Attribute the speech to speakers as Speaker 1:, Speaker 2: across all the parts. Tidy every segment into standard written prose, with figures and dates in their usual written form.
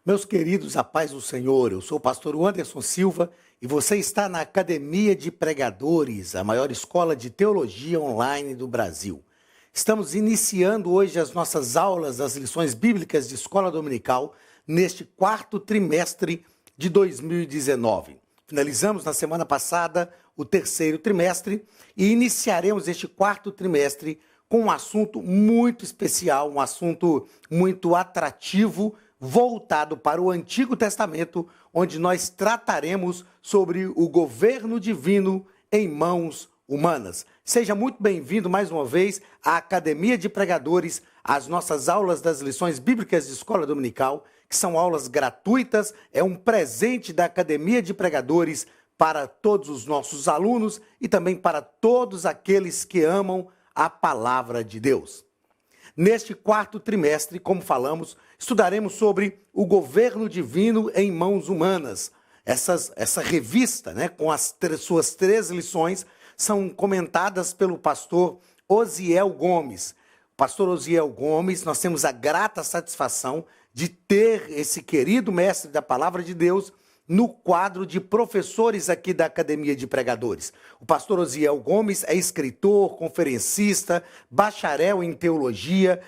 Speaker 1: Meus queridos, a paz do Senhor, eu sou o pastor Anderson Silva e você está na Academia de Pregadores, a maior escola de teologia online do Brasil. Estamos iniciando hoje as nossas aulas das lições bíblicas de escola dominical neste quarto trimestre de 2019. Finalizamos na semana passada o terceiro trimestre e iniciaremos este quarto trimestre com um assunto muito especial, um assunto muito atrativo, voltado para o Antigo Testamento, onde nós trataremos sobre o governo divino em mãos humanas. Seja muito bem-vindo mais uma vez à Academia de Pregadores, às nossas aulas das lições bíblicas de escola dominical, que são aulas gratuitas, é um presente da Academia de Pregadores para todos os nossos alunos e também para todos aqueles que amam a palavra de Deus. Neste quarto trimestre, como falamos, estudaremos sobre o governo divino em mãos humanas. Essa revista, com suas 3 lições, são comentadas pelo pastor Osiel Gomes. Pastor Osiel Gomes, nós temos a grata satisfação de ter esse querido mestre da palavra de Deus no quadro de professores aqui da Academia de Pregadores. O pastor Osiel Gomes é escritor, conferencista, bacharel em teologia,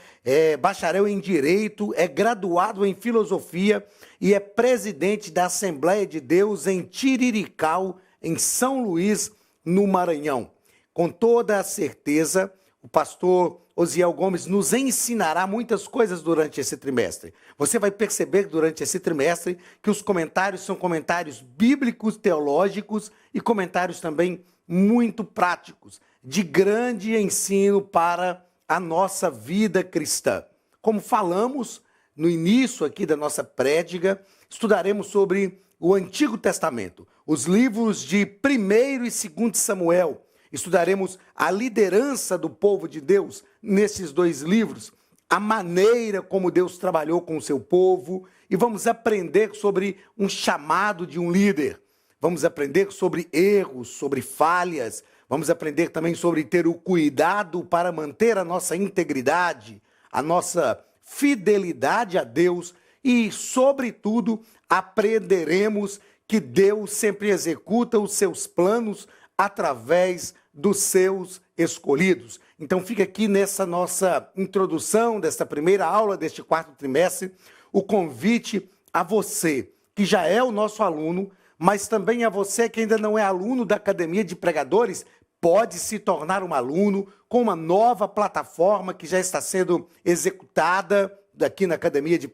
Speaker 1: bacharel em direito, é graduado em filosofia e é presidente da Assembleia de Deus em Tiriricau, em São Luís, no Maranhão. Com toda a certeza, o pastor Osiel Gomes nos ensinará muitas coisas durante esse trimestre. Você vai perceber durante esse trimestre que os comentários são comentários bíblicos, teológicos e comentários também muito práticos, de grande ensino para a nossa vida cristã. Como falamos no início aqui da nossa prédica, estudaremos sobre o Antigo Testamento, os livros de 1º e 2º Samuel. Estudaremos a liderança do povo de Deus nesses 2 livros, a maneira como Deus trabalhou com o seu povo e vamos aprender sobre um chamado de um líder. Vamos aprender sobre erros, sobre falhas, vamos aprender também sobre ter o cuidado para manter a nossa integridade, a nossa fidelidade a Deus e, sobretudo, aprenderemos que Deus sempre executa os seus planos através dos seus escolhidos. Então fica aqui nessa nossa introdução, desta primeira aula, deste quarto trimestre, o convite a você, que já é o nosso aluno, mas também a você que ainda não é aluno da Academia de Pregadores, pode se tornar um aluno com uma nova plataforma que já está sendo executada aqui na Academia de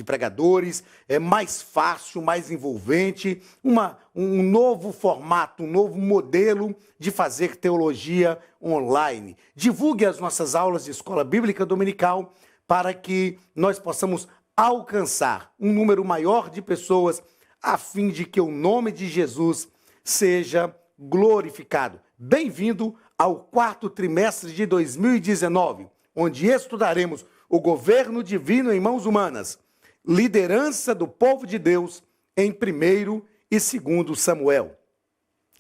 Speaker 1: Pregadores, é mais fácil, mais envolvente, um novo formato, um novo modelo de fazer teologia online. Divulgue as nossas aulas de escola bíblica dominical para que nós possamos alcançar um número maior de pessoas a fim de que o nome de Jesus seja glorificado. Bem-vindo ao quarto trimestre de 2019, onde estudaremos o governo divino em mãos humanas, liderança do povo de Deus em 1º e 2º Samuel.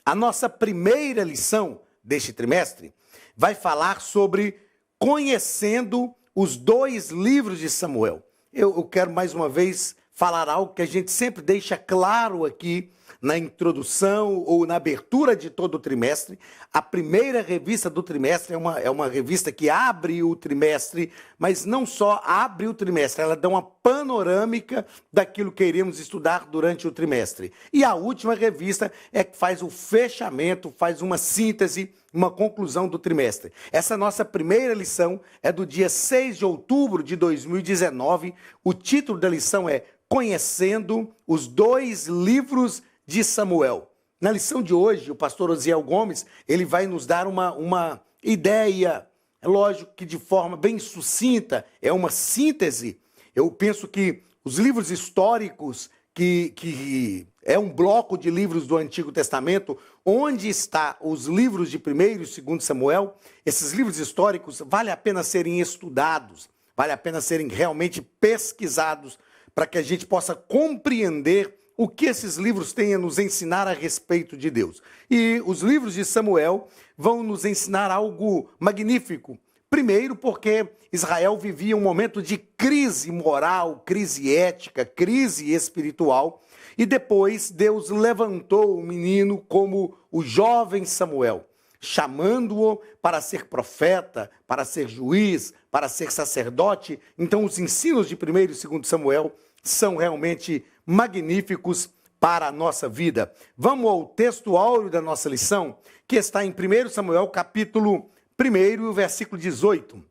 Speaker 1: A nossa primeira lição deste trimestre vai falar sobre conhecendo os 2 livros de Samuel. Eu quero mais uma vez falar algo que a gente sempre deixa claro aqui na introdução ou na abertura de todo o trimestre. A primeira revista do trimestre é uma revista que abre o trimestre, mas não só abre o trimestre, ela dá uma panorâmica daquilo que iremos estudar durante o trimestre. E a última revista é que faz o fechamento, faz uma síntese, uma conclusão do trimestre. Essa nossa primeira lição é do dia 6 de outubro de 2019. O título da lição é Conhecendo os 2 livros de Samuel. Na lição de hoje, o pastor Osiel Gomes, ele vai nos dar uma ideia, é lógico que de forma bem sucinta, é uma síntese. Eu penso que os livros históricos, que é um bloco de livros do Antigo Testamento, onde está os livros de 1º e 2º Samuel, esses livros históricos vale a pena serem estudados, vale a pena serem realmente pesquisados, para que a gente possa compreender o que esses livros têm a nos ensinar a respeito de Deus. E os livros de Samuel vão nos ensinar algo magnífico, Primeiro, porque Israel vivia um momento de crise moral, crise ética, crise espiritual. E depois Deus levantou o menino como o jovem Samuel, chamando-o para ser profeta, para ser juiz, para ser sacerdote. Então os ensinos de 1º e 2º Samuel são realmente magníficos para a nossa vida. Vamos ao texto áureo da nossa lição, que está em 1 Samuel, capítulo 1, versículo 18.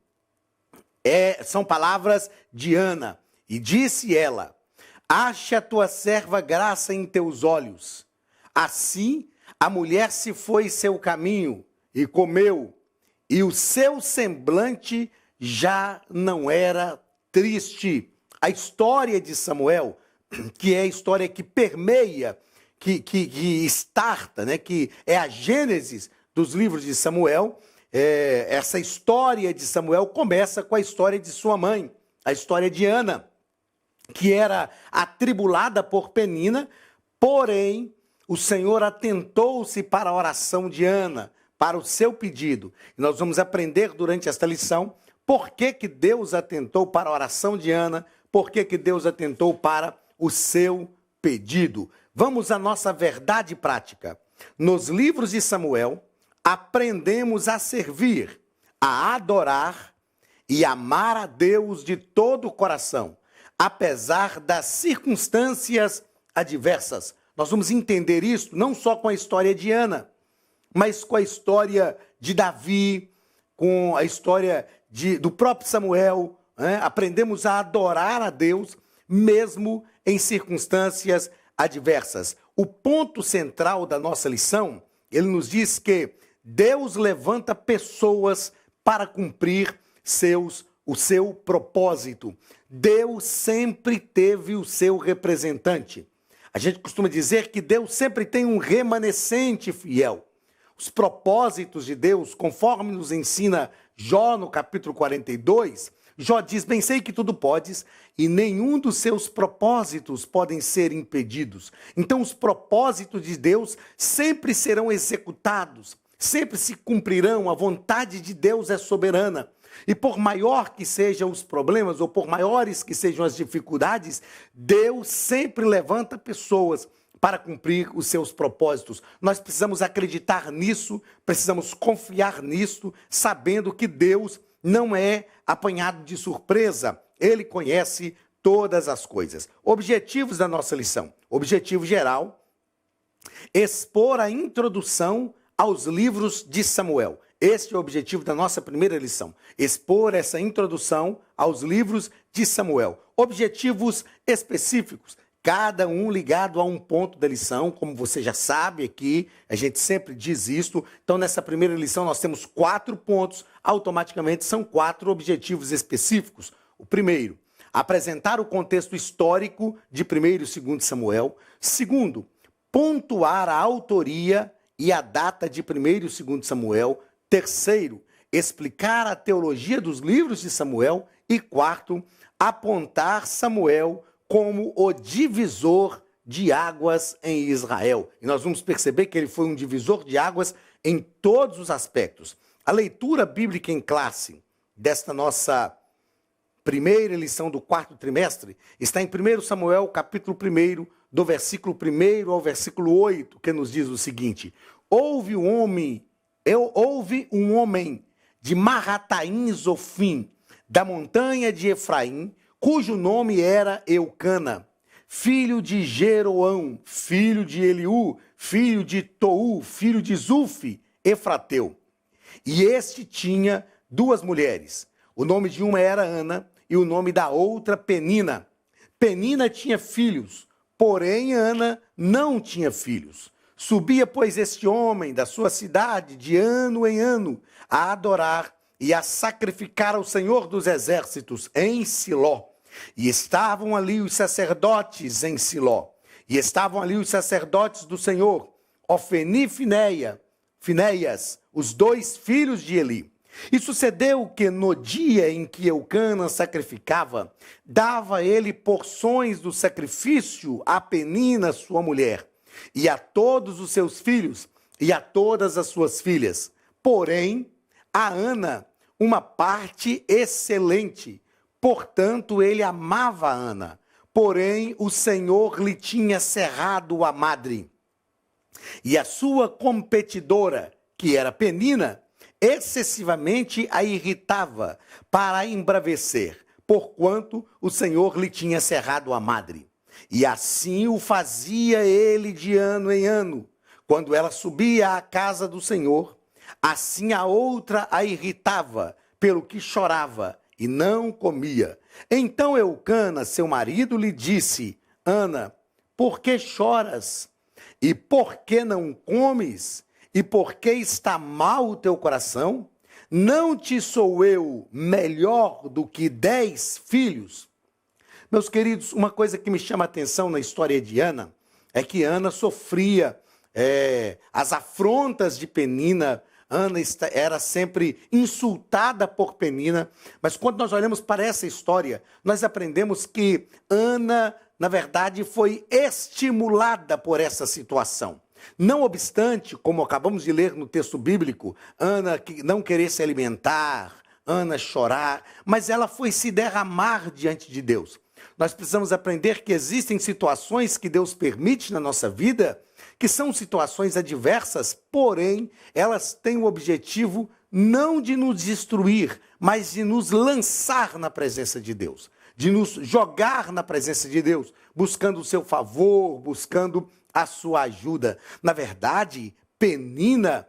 Speaker 1: São palavras de Ana. E disse ela: ache a tua serva graça em teus olhos. Assim a mulher se foi seu caminho e comeu, e o seu semblante já não era triste. A história de Samuel, que é a história que permeia, que starta, né, que é a gênese dos livros de Samuel, essa história de Samuel começa com a história de sua mãe, a história de Ana, que era atribulada por Penina, porém o Senhor atentou-se para a oração de Ana, para o seu pedido. E nós vamos aprender durante esta lição por que Deus atentou para a oração de Ana, por que Deus atentou para o seu pedido. Vamos à nossa verdade prática. Nos livros de Samuel, aprendemos a servir, a adorar e amar a Deus de todo o coração, apesar das circunstâncias adversas. Nós vamos entender isso não só com a história de Ana, mas com a história de Davi, com a história do próprio Samuel, né? Aprendemos a adorar a Deus mesmo em circunstâncias adversas. O ponto central da nossa lição, ele nos diz que Deus levanta pessoas para cumprir o seu propósito. Deus sempre teve o seu representante. A gente costuma dizer que Deus sempre tem um remanescente fiel. Os propósitos de Deus, conforme nos ensina Jó no capítulo 42, Jó diz: bem sei que tudo podes e nenhum dos seus propósitos podem ser impedidos. Então os propósitos de Deus sempre serão executados, sempre se cumprirão. A vontade de Deus é soberana. E por maior que sejam os problemas, ou por maiores que sejam as dificuldades, Deus sempre levanta pessoas para cumprir os seus propósitos. Nós precisamos acreditar nisso, precisamos confiar nisso, sabendo que Deus não é apanhado de surpresa. Ele conhece todas as coisas. Objetivos da nossa lição. Objetivo geral: expor a introdução aos livros de Samuel. Este é o objetivo da nossa primeira lição. Expor essa introdução aos livros de Samuel. Objetivos específicos, cada um ligado a um ponto da lição, como você já sabe aqui, a gente sempre diz isso. Então, nessa primeira lição, nós temos 4 pontos, automaticamente são 4 objetivos específicos. O primeiro, apresentar o contexto histórico de 1º e 2º Samuel. Segundo, pontuar a autoria e a data de 1º e 2º Samuel. Terceiro, explicar a teologia dos livros de Samuel. E quarto, apontar Samuel como o divisor de águas em Israel. E nós vamos perceber que ele foi um divisor de águas em todos os aspectos. A leitura bíblica em classe desta nossa primeira lição do 4º trimestre está em 1 Samuel, capítulo 1, do versículo 1 ao versículo 8, que nos diz o seguinte: Houve um homem de Marataim Zofim, da montanha de Efraim, cujo nome era Eucana, filho de Jeroão, filho de Eliú, filho de Tou, filho de Zufi, Efrateu. E este tinha 2 mulheres. O nome de uma era Ana e o nome da outra Penina. Penina tinha filhos, porém Ana não tinha filhos. Subia, pois, este homem da sua cidade de ano em ano a adorar e a sacrificar ao Senhor dos Exércitos em Siló. E estavam ali os sacerdotes em Siló. E estavam ali os sacerdotes do Senhor, Ofni e Finéias, os 2 filhos de Eli. E sucedeu que no dia em que Eucana sacrificava, dava ele porções do sacrifício a Penina, sua mulher, e a todos os seus filhos, e a todas as suas filhas. Porém, a Ana uma parte excelente. Portanto, ele amava Ana. Porém, o Senhor lhe tinha cerrado a madre. E a sua competidora, que era Penina, excessivamente a irritava para a embravecer, porquanto o Senhor lhe tinha cerrado a madre. E assim o fazia ele de ano em ano. Quando ela subia à casa do Senhor, assim a outra a irritava, pelo que chorava e não comia. Então Eucana, seu marido, lhe disse: Ana, por que choras? E por que não comes? E por que está mal o teu coração? Não te sou eu melhor do que 10 filhos? Meus queridos, uma coisa que me chama a atenção na história de Ana é que Ana sofria as afrontas de Penina. Ana era sempre insultada por Penina, mas quando nós olhamos para essa história, nós aprendemos que Ana, na verdade, foi estimulada por essa situação. Não obstante, como acabamos de ler no texto bíblico, Ana não querer se alimentar, Ana chorar, mas ela foi se derramar diante de Deus. Nós precisamos aprender que existem situações que Deus permite na nossa vida, que são situações adversas, porém, elas têm o objetivo não de nos destruir, mas de nos lançar na presença de Deus, de nos jogar na presença de Deus, buscando o seu favor, buscando a sua ajuda. Na verdade, Penina,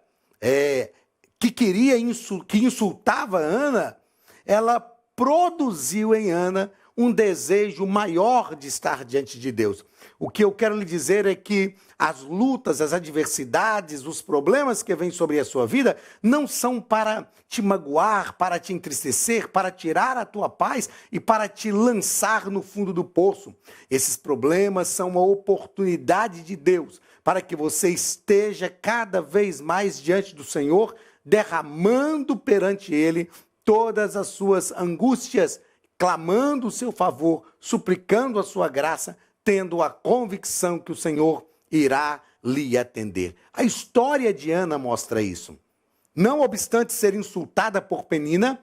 Speaker 1: que insultava Ana, ela produziu em Ana um desejo maior de estar diante de Deus. O que eu quero lhe dizer é que as lutas, as adversidades, os problemas que vêm sobre a sua vida não são para te magoar, para te entristecer, para tirar a tua paz e para te lançar no fundo do poço. Esses problemas são uma oportunidade de Deus para que você esteja cada vez mais diante do Senhor, derramando perante Ele todas as suas angústias, clamando o seu favor, suplicando a sua graça, tendo a convicção que o Senhor irá lhe atender. A história de Ana mostra isso. Não obstante ser insultada por Penina,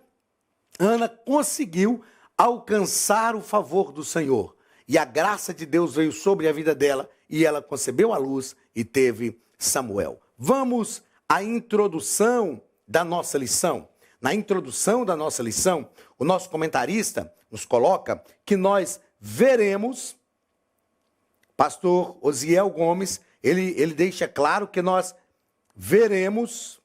Speaker 1: Ana conseguiu alcançar o favor do Senhor. E a graça de Deus veio sobre a vida dela, e ela concebeu a luz e teve Samuel. Vamos à introdução da nossa lição. Na introdução da nossa lição, o nosso comentarista nos coloca que nós veremos, pastor Osiel Gomes, ele deixa claro que nós veremos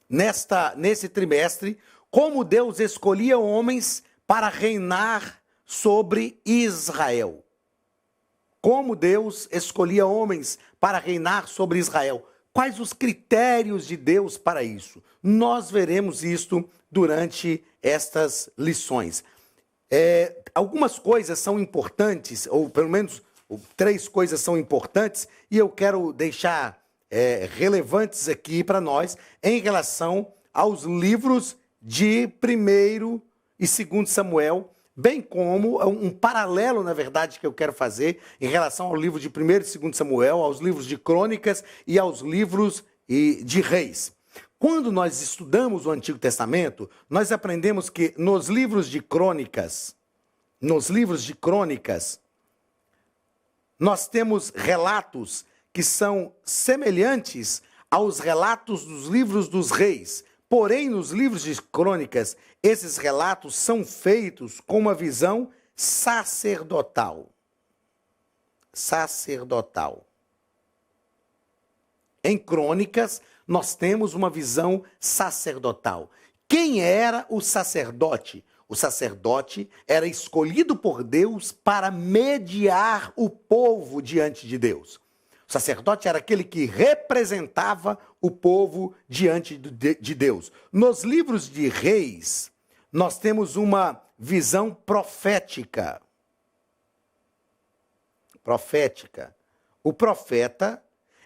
Speaker 1: nesse trimestre como Deus escolhia homens para reinar sobre Israel. Como Deus escolhia homens para reinar sobre Israel. Quais os critérios de Deus para isso? Nós veremos isto durante estas lições. Algumas coisas são importantes, ou pelo menos 3 coisas são importantes, e eu quero deixar relevantes aqui para nós em relação aos livros de 1º e 2º Samuel, bem como um paralelo, na verdade, que eu quero fazer em relação ao livro de 1º e 2º Samuel, aos livros de Crônicas e aos livros de Reis. Quando nós estudamos o Antigo Testamento, nós aprendemos que nos livros de Crônicas, nós temos relatos que são semelhantes aos relatos dos livros dos reis. Porém, nos livros de Crônicas, esses relatos são feitos com uma visão sacerdotal. Em Crônicas, nós temos uma visão sacerdotal. Quem era o sacerdote? O sacerdote era escolhido por Deus para mediar o povo diante de Deus. O sacerdote era aquele que representava o povo diante de Deus. Nos livros de Reis, nós temos uma visão profética. O profeta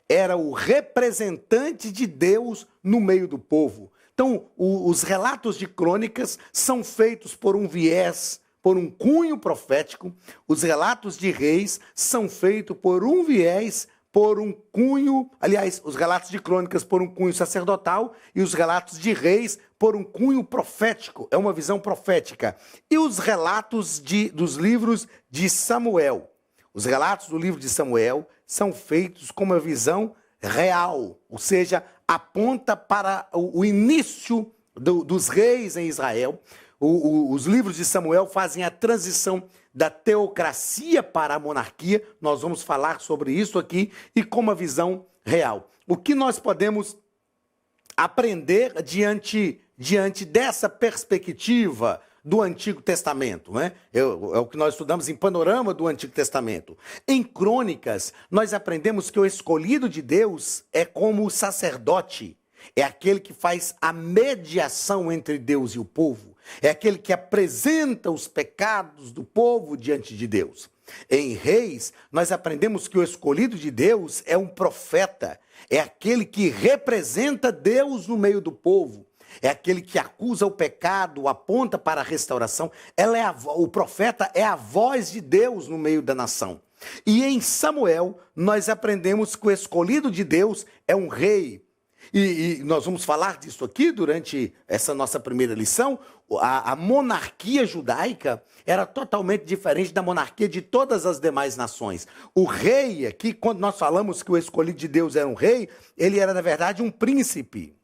Speaker 1: era o representante de Deus no meio do povo. Então, os relatos de Crônicas são feitos por um viés, por um cunho profético. Os relatos de Reis são feitos por um viés por um cunho, aliás, os relatos de crônicas por um cunho sacerdotal e os relatos de reis por um cunho profético, é uma visão profética. E os relatos dos livros de Samuel. Os relatos do livro de Samuel são feitos com uma visão real, ou seja, aponta para o início dos reis em Israel. Os livros de Samuel fazem a transição da teocracia para a monarquia. Nós vamos falar sobre isso aqui e com uma visão real. O que nós podemos aprender diante dessa perspectiva do Antigo Testamento, né? É o que nós estudamos em Panorama do Antigo Testamento. Em Crônicas, nós aprendemos que o escolhido de Deus é como o sacerdote, é aquele que faz a mediação entre Deus e o povo, é aquele que apresenta os pecados do povo diante de Deus. Em Reis, nós aprendemos que o escolhido de Deus é um profeta, é aquele que representa Deus no meio do povo. É aquele que acusa o pecado, aponta para a restauração. O profeta é a voz de Deus no meio da nação. E em Samuel, nós aprendemos que o escolhido de Deus é um rei. E nós vamos falar disso aqui durante essa nossa primeira lição. A monarquia judaica era totalmente diferente da monarquia de todas as demais nações. O rei aqui, quando nós falamos que o escolhido de Deus era um rei, ele era, na verdade, um príncipe.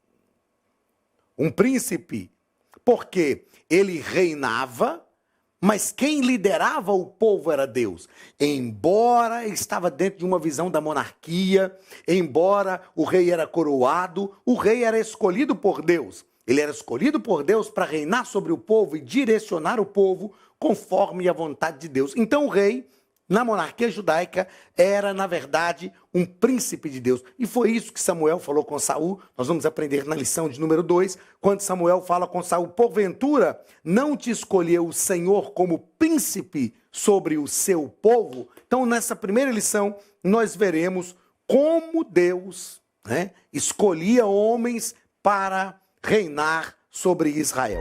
Speaker 1: Um príncipe, porque ele reinava, mas quem liderava o povo era Deus. Embora estava dentro de uma visão da monarquia, embora o rei era coroado, o rei era escolhido por Deus. Ele era escolhido por Deus para reinar sobre o povo e direcionar o povo conforme a vontade de Deus. Então o rei, na monarquia judaica, era, na verdade, um príncipe de Deus. E foi isso que Samuel falou com Saul. Nós vamos aprender na lição de número 2, quando Samuel fala com Saul: porventura, não te escolheu o Senhor como príncipe sobre o seu povo? Então, nessa primeira lição, nós veremos como Deus, escolhia homens para reinar sobre Israel.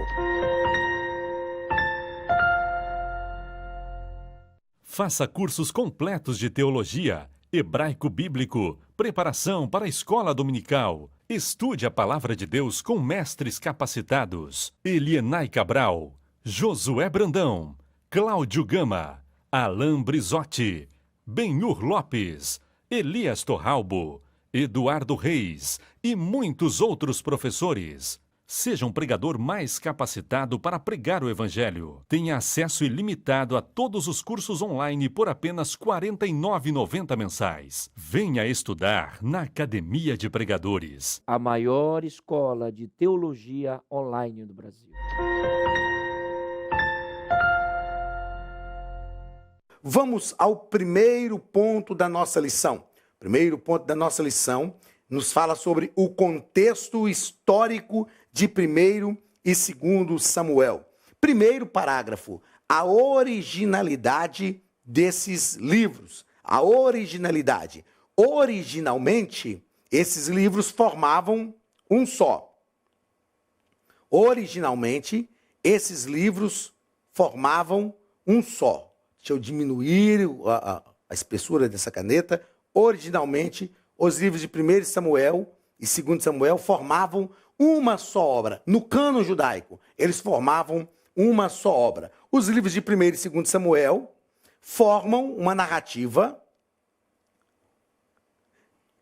Speaker 2: Faça cursos completos de teologia, hebraico bíblico, preparação para a escola dominical. Estude a palavra de Deus com mestres capacitados. Elienay Cabral, Josué Brandão, Cláudio Gama, Alain Brizotti, Benhur Lopes, Elias Torralbo, Eduardo Reis e muitos outros professores. Seja um pregador mais capacitado para pregar o Evangelho. Tenha acesso ilimitado a todos os cursos online por apenas R$ 49,90 mensais. Venha estudar na Academia de Pregadores.
Speaker 3: A maior escola de teologia online do Brasil.
Speaker 1: Vamos ao primeiro ponto da nossa lição. O primeiro ponto da nossa lição nos fala sobre o contexto histórico de 1º e 2º Samuel. Primeiro parágrafo, a originalidade desses livros. A originalidade. Originalmente, esses livros formavam um só. Originalmente, esses livros formavam um só. Deixa eu diminuir a espessura dessa caneta. Originalmente, os livros de 1 Samuel e 2 Samuel formavam uma só obra. No cânon judaico, eles formavam uma só obra. Os livros de 1 e 2 Samuel formam uma narrativa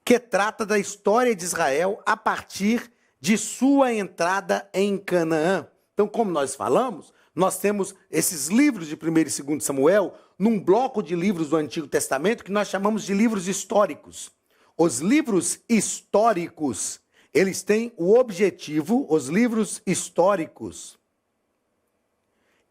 Speaker 1: que trata da história de Israel a partir de sua entrada em Canaã. Então, como nós falamos, nós temos esses livros de 1 e 2 Samuel num bloco de livros do Antigo Testamento que nós chamamos de livros históricos. Os livros históricos, eles têm o objetivo, os livros históricos,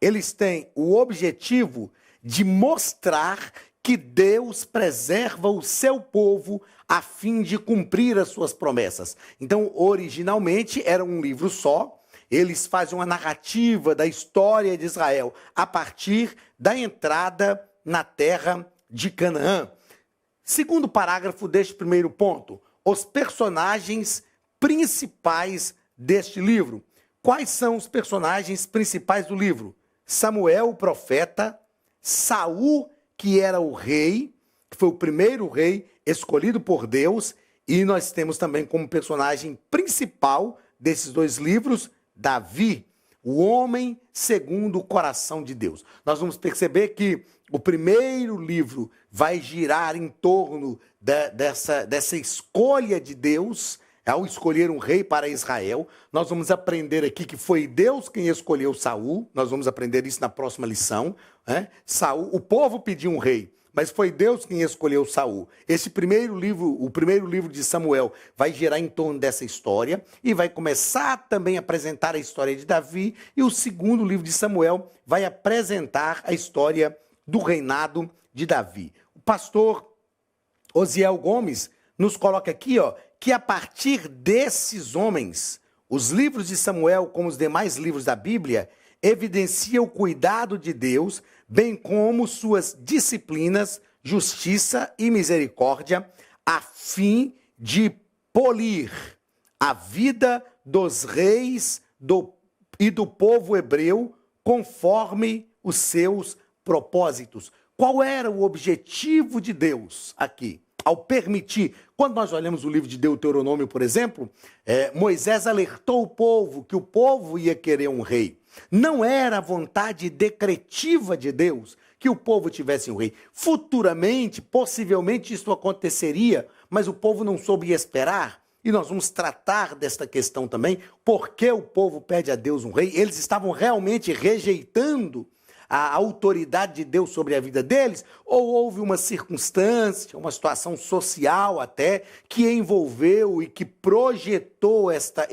Speaker 1: eles têm o objetivo de mostrar que Deus preserva o seu povo a fim de cumprir as suas promessas. Então, originalmente, era um livro só. Eles fazem uma narrativa da história de Israel a partir da entrada na terra de Canaã. Segundo parágrafo deste primeiro ponto, os personagens principais deste livro. Quais são os personagens principais do livro? Samuel, o profeta, Saul, que era o rei, que foi o primeiro rei escolhido por Deus, e nós temos também como personagem principal desses dois livros, Davi, o homem segundo o coração de Deus. Nós vamos perceber que o primeiro livro vai girar em torno dessa escolha de Deus, ao escolher um rei para Israel. Nós vamos aprender aqui que foi Deus quem escolheu Saul. Nós vamos aprender isso na próxima lição. Saul, o povo pediu um rei, mas foi Deus quem escolheu Saul. Esse primeiro livro, o primeiro livro de Samuel, vai girar em torno dessa história e vai começar também a apresentar a história de Davi. E o segundo livro de Samuel vai apresentar a história do reinado de Davi. O pastor Osiel Gomes nos coloca aqui, que a partir desses homens, os livros de Samuel, como os demais livros da Bíblia, evidenciam o cuidado de Deus, bem como suas disciplinas, justiça e misericórdia, a fim de polir a vida dos reis e do povo hebreu conforme os seus propósitos. Qual era o objetivo de Deus aqui? Ao permitir, quando nós olhamos o livro de Deuteronômio, por exemplo, Moisés alertou o povo que o povo ia querer um rei. Não era a vontade decretiva de Deus que o povo tivesse um rei. Futuramente, possivelmente isso aconteceria, mas o povo não soube esperar. E nós vamos tratar desta questão também, porque o povo pede a Deus um rei. Eles estavam realmente rejeitando a autoridade de Deus sobre a vida deles, ou houve uma circunstância, uma situação social até, que envolveu e que projetou essa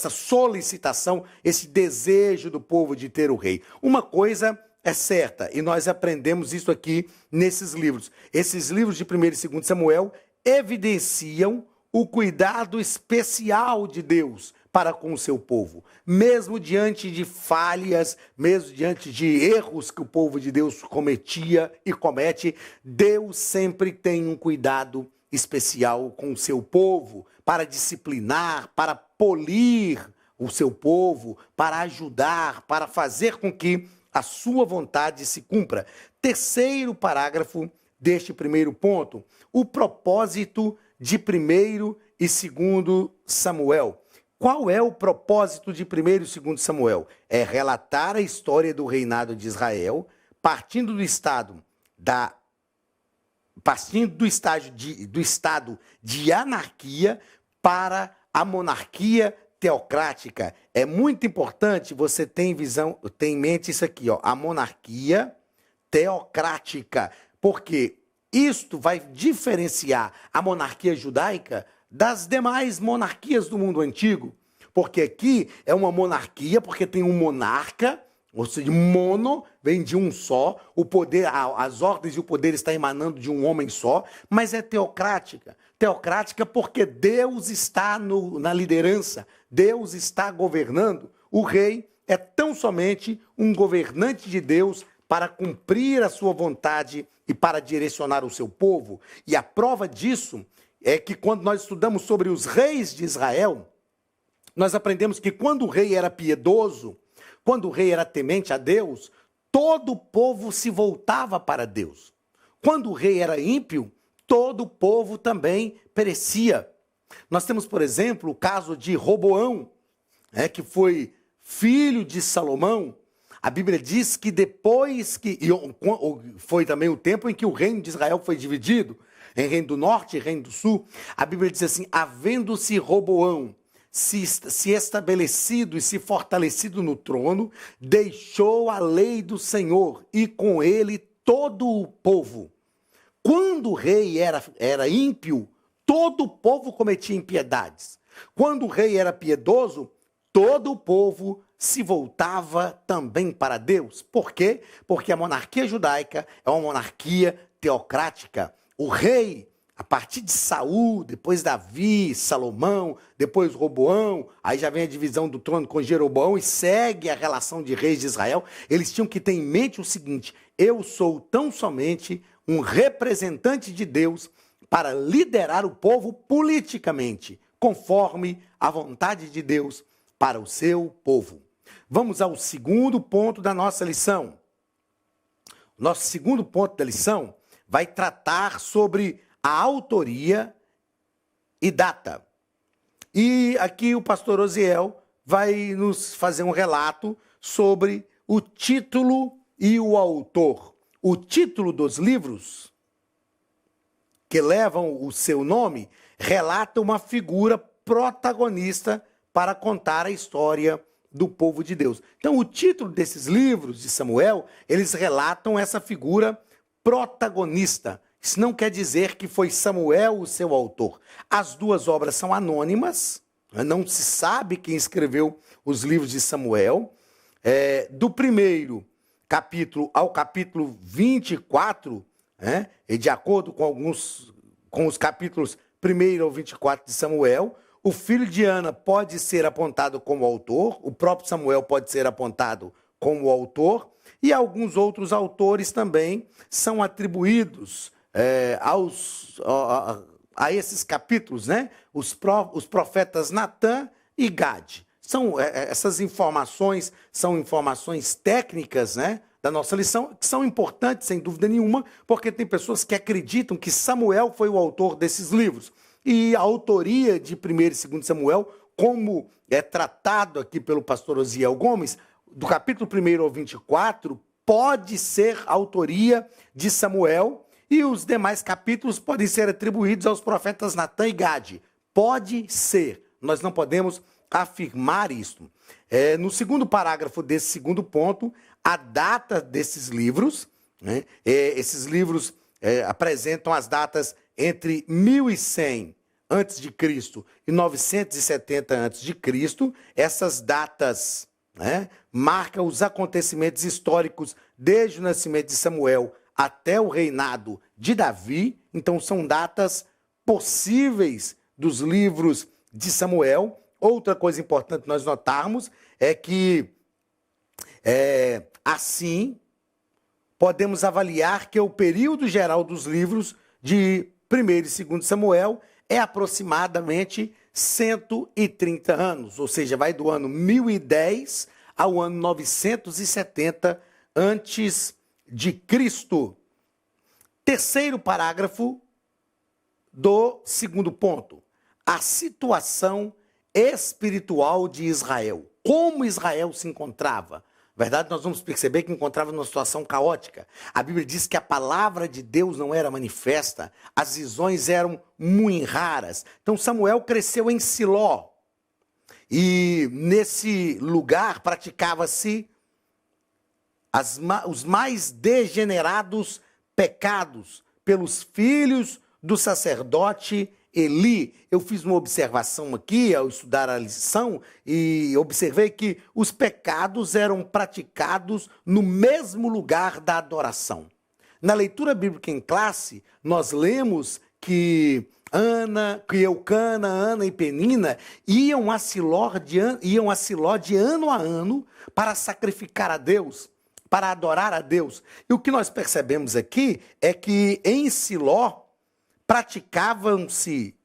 Speaker 1: solicitação, esse desejo do povo de ter o rei. Uma coisa é certa, e nós aprendemos isso aqui nesses livros. Esses livros de 1 e 2 Samuel evidenciam o cuidado especial de Deus para com o seu povo. Mesmo diante de falhas, mesmo diante de erros que o povo de Deus cometia e comete, Deus sempre tem um cuidado especial com o seu povo, para disciplinar, para polir o seu povo, para ajudar, para fazer com que a sua vontade se cumpra. Terceiro parágrafo deste primeiro ponto, o propósito de 1 e 2 Samuel. Qual é o propósito de 1 e 2 Samuel? É relatar a história do reinado de Israel, partindo do estado de anarquia para a monarquia teocrática. É muito importante você ter em mente isso aqui, a monarquia teocrática, porque isto vai diferenciar a monarquia judaica das demais monarquias do mundo antigo, porque aqui é uma monarquia, porque tem um monarca, ou seja, mono, vem de um só, o poder, as ordens e o poder está emanando de um homem só, mas é teocrática. Teocrática porque Deus está na liderança, Deus está governando. O rei é tão somente um governante de Deus para cumprir a sua vontade e para direcionar o seu povo. E a prova disso é que quando nós estudamos sobre os reis de Israel, nós aprendemos que quando o rei era piedoso, quando o rei era temente a Deus, todo o povo se voltava para Deus. Quando o rei era ímpio, todo o povo também perecia. Nós temos, por exemplo, o caso de Roboão, que foi filho de Salomão. A Bíblia diz que depois que... foi também o tempo em que o reino de Israel foi dividido, em reino do norte e reino do sul. A Bíblia diz assim, havendo-se Roboão se estabelecido e se fortalecido no trono, deixou a lei do Senhor e com ele todo o povo. Quando o rei era ímpio, todo o povo cometia impiedades. Quando o rei era piedoso, todo o povo se voltava também para Deus. Por quê? Porque a monarquia judaica é uma monarquia teocrática. O rei, a partir de Saul, depois Davi, Salomão, depois Roboão, aí já vem a divisão do trono com Jeroboão e segue a relação de reis de Israel. Eles tinham que ter em mente o seguinte: eu sou tão somente um representante de Deus para liderar o povo politicamente, conforme a vontade de Deus para o seu povo. Vamos ao segundo ponto da nossa lição. Nosso segundo ponto da lição vai tratar sobre a autoria e data. E aqui o pastor Osiel vai nos fazer um relato sobre o título e o autor. O título dos livros que levam o seu nome relata uma figura protagonista para contar a história do povo de Deus. Então, o título desses livros de Samuel, eles relatam essa figura protagonista. Isso não quer dizer que foi Samuel o seu autor. As duas obras são anônimas, não se sabe quem escreveu os livros de Samuel. Do primeiro capítulo ao capítulo 24, e de acordo com os capítulos 1 ao 24 de Samuel, o filho de Ana pode ser apontado como autor, o próprio Samuel pode ser apontado como autor, e alguns outros autores também são atribuídos a esses capítulos, os profetas Natã e Gade. Essas informações são informações técnicas, da nossa lição, que são importantes, sem dúvida nenhuma, porque tem pessoas que acreditam que Samuel foi o autor desses livros. E a autoria de 1 e 2 Samuel, como é tratado aqui pelo pastor Osiel Gomes, do capítulo 1 ao 24, pode ser autoria de Samuel, e os demais capítulos podem ser atribuídos aos profetas Natã e Gade. Pode ser, nós não podemos afirmar isso. No segundo parágrafo desse segundo ponto, a data desses livros, esses livros apresentam as datas entre 1100 a.C. e 970 a.C. Essas datas marcam os acontecimentos históricos desde o nascimento de Samuel até o reinado de Davi. Então, são datas possíveis dos livros de Samuel. Outra coisa importante nós notarmos é que, assim, podemos avaliar que o período geral dos livros de 1 e 2 Samuel é aproximadamente 130 anos, ou seja, vai do ano 1010 ao ano 970 antes de Cristo. Terceiro parágrafo do segundo ponto, a situação espiritual de Israel. Como Israel se encontrava? Na verdade, nós vamos perceber que encontrava numa situação caótica. A Bíblia diz que a palavra de Deus não era manifesta, as visões eram muito raras. Então, Samuel cresceu em Siló. E nesse lugar praticava-se os mais degenerados pecados pelos filhos do sacerdote Eli. Eu fiz uma observação aqui ao estudar a lição e observei que os pecados eram praticados no mesmo lugar da adoração. Na leitura bíblica em classe, nós lemos que Eucana, Ana e Penina iam a Siló de ano a ano para sacrificar a Deus, para adorar a Deus. E o que nós percebemos aqui é que em Siló praticavam-se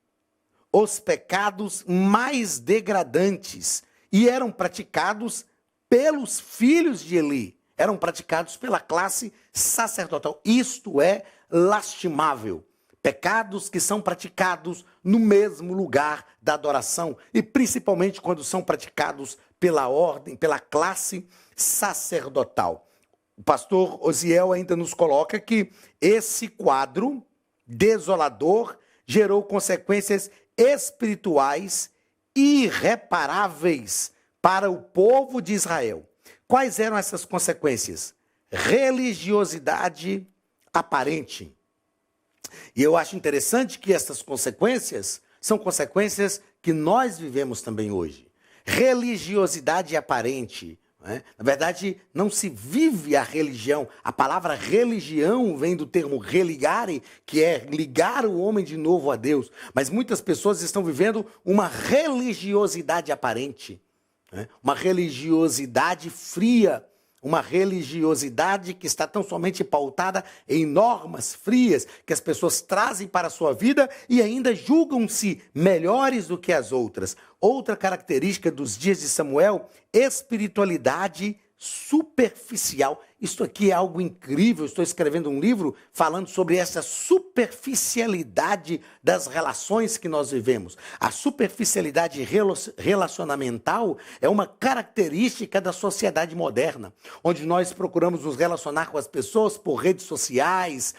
Speaker 1: os pecados mais degradantes e eram praticados pelos filhos de Eli, eram praticados pela classe sacerdotal. Isto é lastimável. Pecados que são praticados no mesmo lugar da adoração e principalmente quando são praticados pela ordem, pela classe sacerdotal. O pastor Osiel ainda nos coloca que esse quadro desolador gerou consequências espirituais irreparáveis para o povo de Israel. Quais eram essas consequências? Religiosidade aparente. E eu acho interessante que essas consequências são consequências que nós vivemos também hoje. Religiosidade aparente. Na verdade, não se vive a religião. A palavra religião vem do termo religare, que é ligar o homem de novo a Deus. Mas muitas pessoas estão vivendo uma religiosidade aparente, uma religiosidade fria, uma religiosidade que está tão somente pautada em normas frias que as pessoas trazem para a sua vida e ainda julgam-se melhores do que as outras. Outra característica dos dias de Samuel, espiritualidade superficial. Isso aqui é algo incrível. Estou escrevendo um livro falando sobre essa superficialidade das relações que nós vivemos. A superficialidade relacionamental é uma característica da sociedade moderna, onde nós procuramos nos relacionar com as pessoas por redes sociais,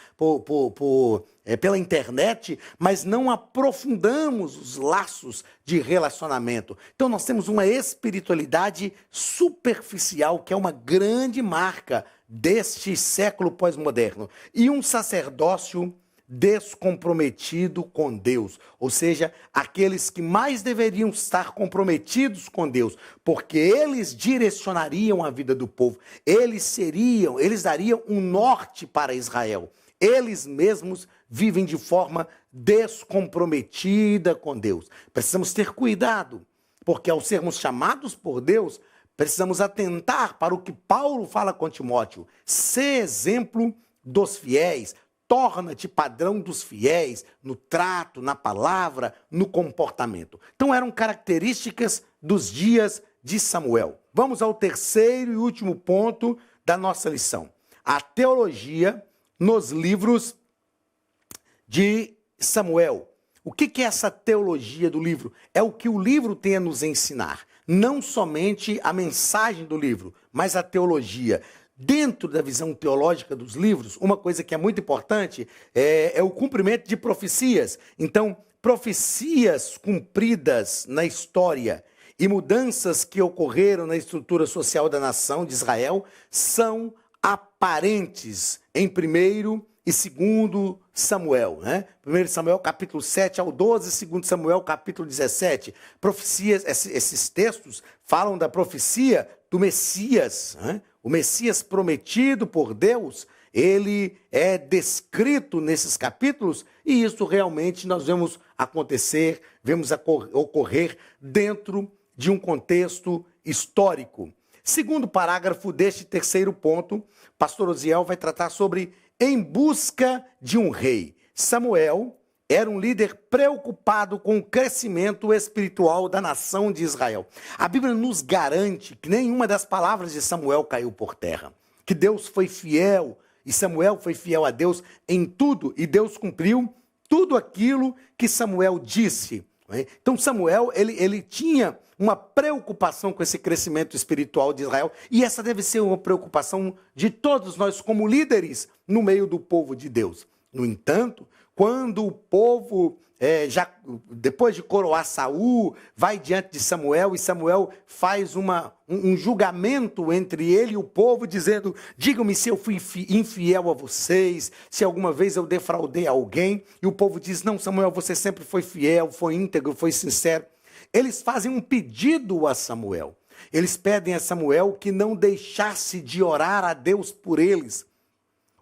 Speaker 1: pela internet, mas não aprofundamos os laços de relacionamento. Então nós temos uma espiritualidade superficial, que é uma grande marca deste século pós-moderno, e um sacerdócio descomprometido com Deus, ou seja, aqueles que mais deveriam estar comprometidos com Deus, porque eles direcionariam a vida do povo, eles dariam um norte para Israel. Eles mesmos vivem de forma descomprometida com Deus. Precisamos ter cuidado, porque ao sermos chamados por Deus, precisamos atentar para o que Paulo fala com Timóteo. Sê exemplo dos fiéis, torna-te padrão dos fiéis no trato, na palavra, no comportamento. Então eram características dos dias de Samuel. Vamos ao terceiro e último ponto da nossa lição. A teologia nos livros de Samuel. O que é essa teologia do livro? É o que o livro tem a nos ensinar. Não somente a mensagem do livro, mas a teologia. Dentro da visão teológica dos livros, uma coisa que é muito importante é o cumprimento de profecias. Então, profecias cumpridas na história e mudanças que ocorreram na estrutura social da nação de Israel são aparentes em 1º e 2º Samuel, né? 1 Samuel capítulo 7 ao 12, 2 Samuel capítulo 17. Profecias, esses textos falam da profecia do Messias, né? O Messias prometido por Deus, ele é descrito nesses capítulos, e isso realmente nós vemos acontecer, vemos ocorrer dentro de um contexto histórico. Segundo parágrafo deste terceiro ponto, pastor Osiel vai tratar sobre em busca de um rei. Samuel era um líder preocupado com o crescimento espiritual da nação de Israel. A Bíblia nos garante que nenhuma das palavras de Samuel caiu por terra, que Deus foi fiel, e Samuel foi fiel a Deus em tudo, e Deus cumpriu tudo aquilo que Samuel disse. Então Samuel, ele tinha uma preocupação com esse crescimento espiritual de Israel, e essa deve ser uma preocupação de todos nós como líderes no meio do povo de Deus. No entanto, quando o povo, depois de coroar Saul, vai diante de Samuel, e Samuel faz um julgamento entre ele e o povo, dizendo: digam-me se eu fui infiel a vocês, se alguma vez eu defraudei alguém. E o povo diz: não, Samuel, você sempre foi fiel, foi íntegro, foi sincero. Eles fazem um pedido a Samuel. Eles pedem a Samuel que não deixasse de orar a Deus por eles.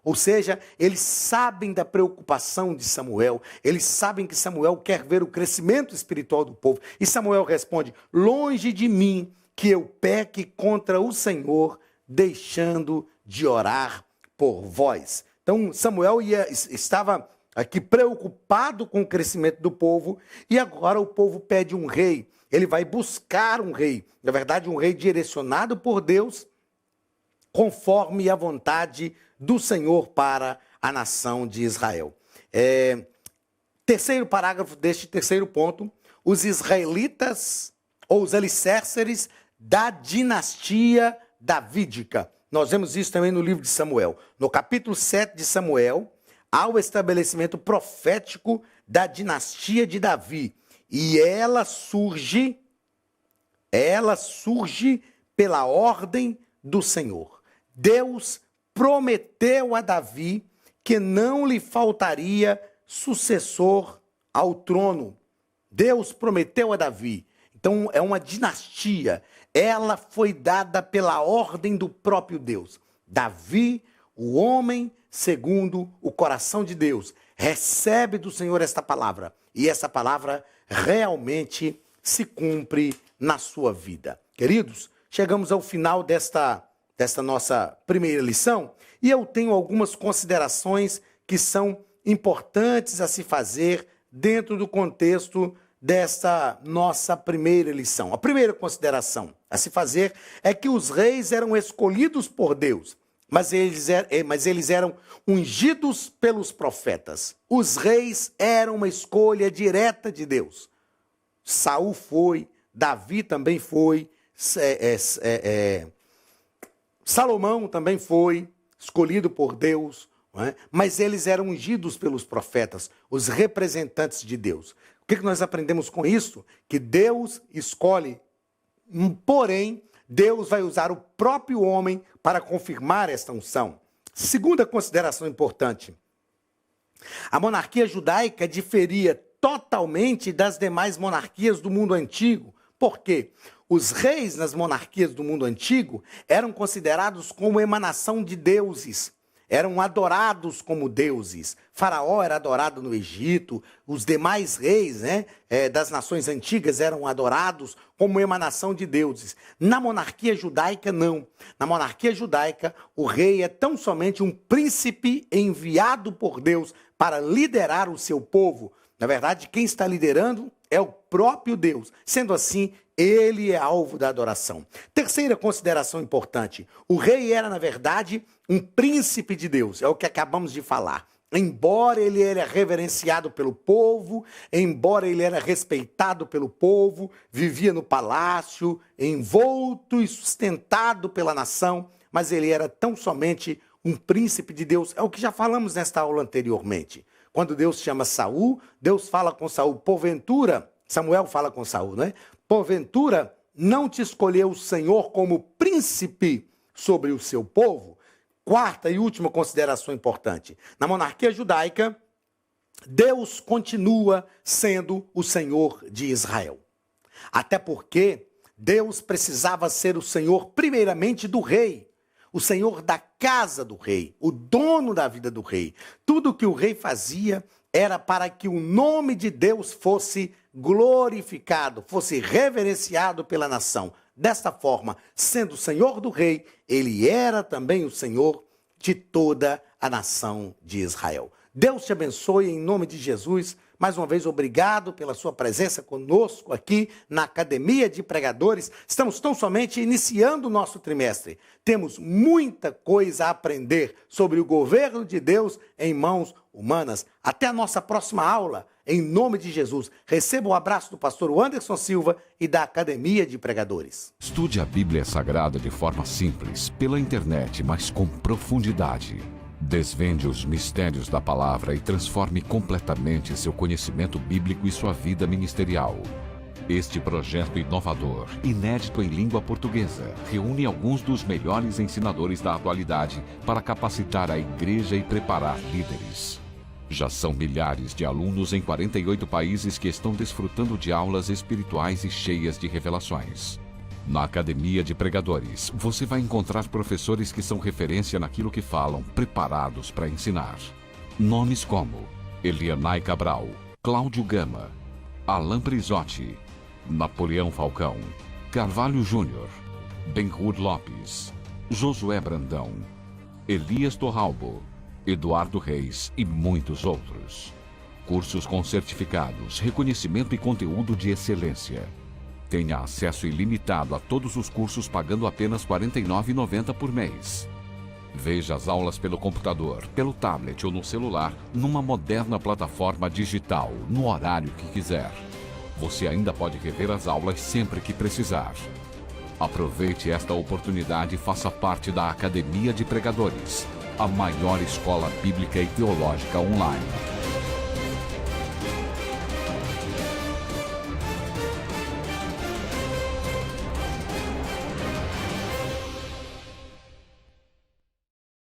Speaker 1: Ou seja, eles sabem da preocupação de Samuel, eles sabem que Samuel quer ver o crescimento espiritual do povo. E Samuel responde: longe de mim que eu peque contra o Senhor, deixando de orar por vós. Então Samuel estava aqui preocupado com o crescimento do povo, e agora o povo pede um rei. Ele vai buscar um rei, na verdade um rei direcionado por Deus, conforme a vontade do Senhor para a nação de Israel. Terceiro parágrafo deste terceiro ponto: os israelitas, ou os alicerces da dinastia davídica. Nós vemos isso também no livro de Samuel. No capítulo 7 de Samuel, há o estabelecimento profético da dinastia de Davi. E ela surge pela ordem do Senhor. Deus prometeu a Davi que não lhe faltaria sucessor ao trono. Deus prometeu a Davi. Então é uma dinastia. Ela foi dada pela ordem do próprio Deus. Davi, o homem segundo o coração de Deus, recebe do Senhor esta palavra. E essa palavra realmente se cumpre na sua vida. Queridos, chegamos ao final desta nossa primeira lição, e eu tenho algumas considerações que são importantes a se fazer dentro do contexto desta nossa primeira lição. A primeira consideração a se fazer é que os reis eram escolhidos por Deus. mas eles eram ungidos pelos profetas. Os reis eram uma escolha direta de Deus. Saul foi, Davi também foi, Salomão também foi escolhido por Deus, não é? Mas eles eram ungidos pelos profetas, os representantes de Deus. O que nós aprendemos com isso? Que Deus escolhe, porém, Deus vai usar o próprio homem para confirmar esta unção. Segunda consideração importante. A monarquia judaica diferia totalmente das demais monarquias do mundo antigo. Por quê? Os reis nas monarquias do mundo antigo eram considerados como emanação de deuses. Eram adorados como deuses. Faraó era adorado no Egito, os demais reis, das nações antigas eram adorados como emanação de deuses. Na monarquia judaica, não. Na monarquia judaica, o rei é tão somente um príncipe enviado por Deus para liderar o seu povo. Na verdade, quem está liderando é o próprio Deus. Sendo assim, ele é alvo da adoração. Terceira consideração importante. O rei era, na verdade, um príncipe de Deus. É o que acabamos de falar. Embora ele era reverenciado pelo povo, embora ele era respeitado pelo povo, vivia no palácio, envolto e sustentado pela nação, mas ele era tão somente um príncipe de Deus. É o que já falamos nesta aula anteriormente. Quando Deus chama Saul, Deus fala com Saul, porventura, Samuel fala com Saul, não é? Porventura, não te escolheu o Senhor como príncipe sobre o seu povo? Quarta e última consideração importante. Na monarquia judaica, Deus continua sendo o Senhor de Israel. Até porque Deus precisava ser o Senhor primeiramente do rei, o Senhor da casa do rei, o dono da vida do rei. Tudo que o rei fazia era para que o nome de Deus fosse glorificado, fosse reverenciado pela nação. Desta forma, sendo o Senhor do rei, ele era também o Senhor de toda a nação de Israel. Deus te abençoe em nome de Jesus. Mais uma vez, obrigado pela sua presença conosco aqui na Academia de Pregadores. Estamos tão somente iniciando o nosso trimestre. Temos muita coisa a aprender sobre o governo de Deus em mãos humanas. Até a nossa próxima aula, em nome de Jesus. Receba um abraço do pastor Anderson Silva e da Academia de Pregadores.
Speaker 2: Estude a Bíblia Sagrada de forma simples, pela internet, mas com profundidade. Desvende os mistérios da palavra e transforme completamente seu conhecimento bíblico e sua vida ministerial. Este projeto inovador, inédito em língua portuguesa, reúne alguns dos melhores ensinadores da atualidade para capacitar a igreja e preparar líderes. Já são milhares de alunos em 48 países que estão desfrutando de aulas espirituais e cheias de revelações. Na Academia de Pregadores, você vai encontrar professores que são referência naquilo que falam, preparados para ensinar. Nomes como Elianai Cabral, Cláudio Gama, Alain Prisotti, Napoleão Falcão, Carvalho Júnior, Benhur Lopes, Josué Brandão, Elias Torralbo, Eduardo Reis e muitos outros. Cursos com certificados, reconhecimento e conteúdo de excelência. Tenha acesso ilimitado a todos os cursos pagando apenas R$ 49,90 por mês. Veja as aulas pelo computador, pelo tablet ou no celular, numa moderna plataforma digital, no horário que quiser. Você ainda pode rever as aulas sempre que precisar. Aproveite esta oportunidade e faça parte da Academia de Pregadores, a maior escola bíblica e teológica online.